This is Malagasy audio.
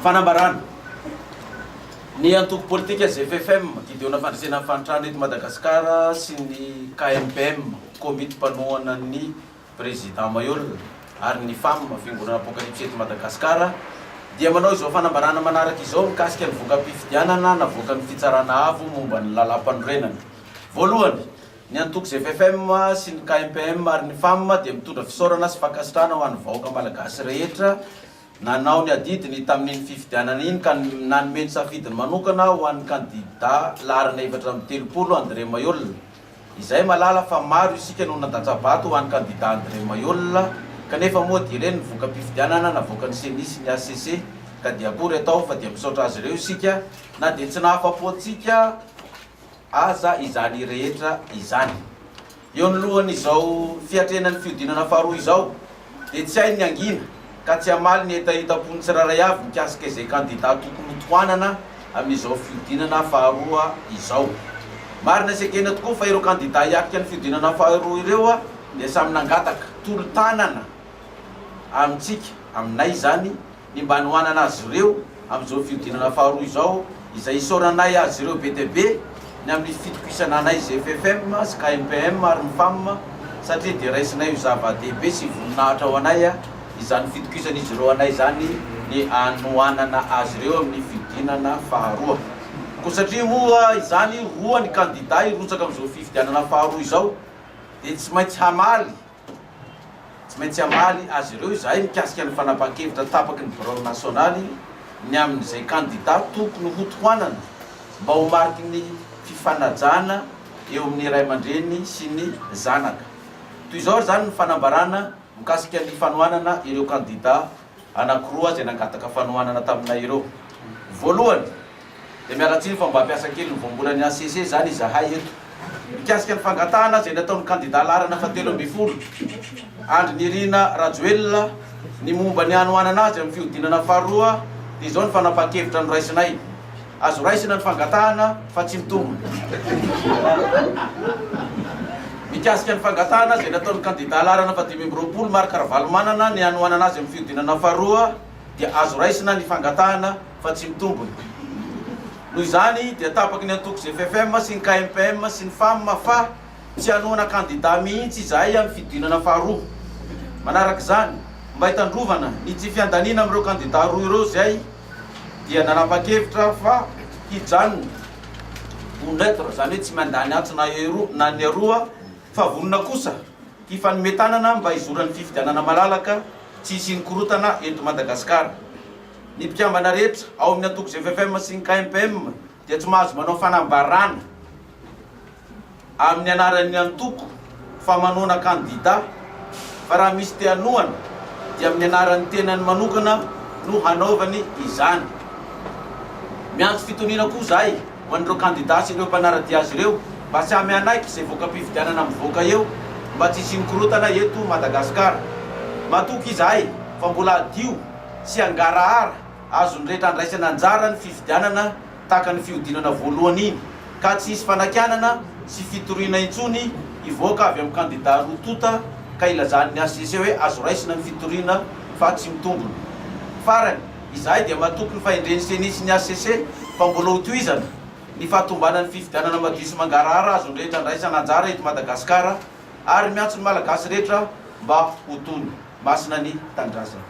fanambarana ny antoko politika ZFFM gideona fandresena fanitrana eto Madagasikara sy ny KMPM komity mpanohana ny président Mayol ary ny FAM fiangonana apokalypse eto Madagasikara dia manao izao fanambarana manaraka izao mikasika ny voka-pifidianana na voka ny fitsarana avo momba ny lalam-panorenana. Voalohany, ny antoko ZFFM sy ny KMPM ary ny FAM dia mitondra fisaorana sy fankasitrahana ho an'ny vahoaka malagasy rehetra nanao ny adidiny tamin'iny fifidianana iny ka nanome ny safidiny manokana ho an'ny candidat laharana 430 André Mayol. Izay malala fa maro isika no nadatsabato ho an'ny candidat André Mayol kanefa moa dia ireny ny voka-pifidianana na voka ny senisy ny ACC ka dia akory atao fa dia misaotra azy ireo isika na dia tsy nahafapo-tsika aza izany rehetra izany. Eo ny lohany izao fiatrenan'ny fiodinana faharoa izao dia tsy hay ny angina ka tsy hamaly ny hetahitapony tsiraray avy mikasika izay candidat tokony toanana amin'izao fiodinana faharoa izao. Marina sekena tokoa fa ireo candidat hiakika ny fiodinana faharoa ireo dia samy nangataka tolo-tanana amintsika aminay zany ny mba nohanana azy ireo amin'izao fiodinana faharoa izao izay isoranay azy ireo be dia be ny amin'ny fitokisana anay ZFFM sy KMPM ary ny FAM satria dia raisinay io zava-dehibe sy voninahitra ho anay izany fitokisana izy ireo anay zany ny anohanana azy ireo amin'ny fiodinana faharoa. Ko satria moa izany roa ny candidat irotsaka amin'izao fifidianana faharoa izao dia tsy maintsy hamaly azy ireo izay mikasika ny fanapahan-kevitra tapaky ny bureau nasionaly ny amin'izay candidat tokony ho toanana mba ho mariky ny fifanajana eo amin'ny ray aman-dreny sy ny zanaka. Toy izao zany ny fanambarana mikasika ny fanohanana ireo candidat anankiroa izay nangataka fanohanana taminay ireo. Voalohany dia mialatsiny fa mba hampiasa kely ny voambolany ACC zany izahay eto mikasika ny fangatahana izay nataon'ny candidat laharana 720 Andry Nirina Rajoelina ny momba ny anohanana azy amin'ny fiodinana faharoa dia izao ny fanapahan-kevitra ny raisinay. Azo raisina ny fangatahana fa tsy mitombona. Mikasika ny fangatahana izay nataon'ny candidat laharana 520 Marc Ravalomanana ny anohanana azy amin'ny fiodinana faharoa dia azo raisina ny fangatahana fa tsy mitombona. Noho izany dia tapaky ny antoko ZFFM sy ny KMPM sy ny FAM fa tsy hanohana candidat mihitsy izahay amin'ny fiodinana faharoa. Manaraka izany mba hitandrovana ny tsy fiandanina amin'ireo candidat roa ireo izay dia nanapa-kevitra fa hijanona ho neutre zany hoe tsy mandany atso na ny aroa fa vonona kosa hifanometanana mba hizoran'ny fifidianana malalaka tsy hisy korotana eto Madagasikara. Ny mpikambana rehetra ao amin'ny antoko ZFFM sy ny KMPM dia tsy mahazo manao fanambarana amin'ny anaran'ny antoko fa manohana candidat fa raha misy te hanohana dia amin'ny anaran'ny tenany manokana no hanaovany izany. Miantso fitoniana koa zahay ho an'ireo candidat sy ireo mpanaradia azy ireo mba tsy hamy anaiky izay voka-pifidianana mivoaka eo mba tsy hisy korotana eto Madagasikara. Matoky izahay fa mbola adio sy angarahara azony rehetra andraisana anjara ny fifidianana tahaka ny fiodinana voalohany iny ka tsy hisy fanakianana sy fitoriana intsony hivoaka avy amin'ny candidat roa tota ka ilazan'ny ACC hoe azo raisina ny fitoriana fa tsy mitombona. Farany izahay dia matoky ny fahendreny senisy ny ACC fa mbola ho tohizana ny fahatombanan'ny fifidianana madio sy mangarahara azony rehetra andraisana anjara eto Madagasikara ary miantso ny malagasy rehetra mba ho tony masina ny tanindrazana.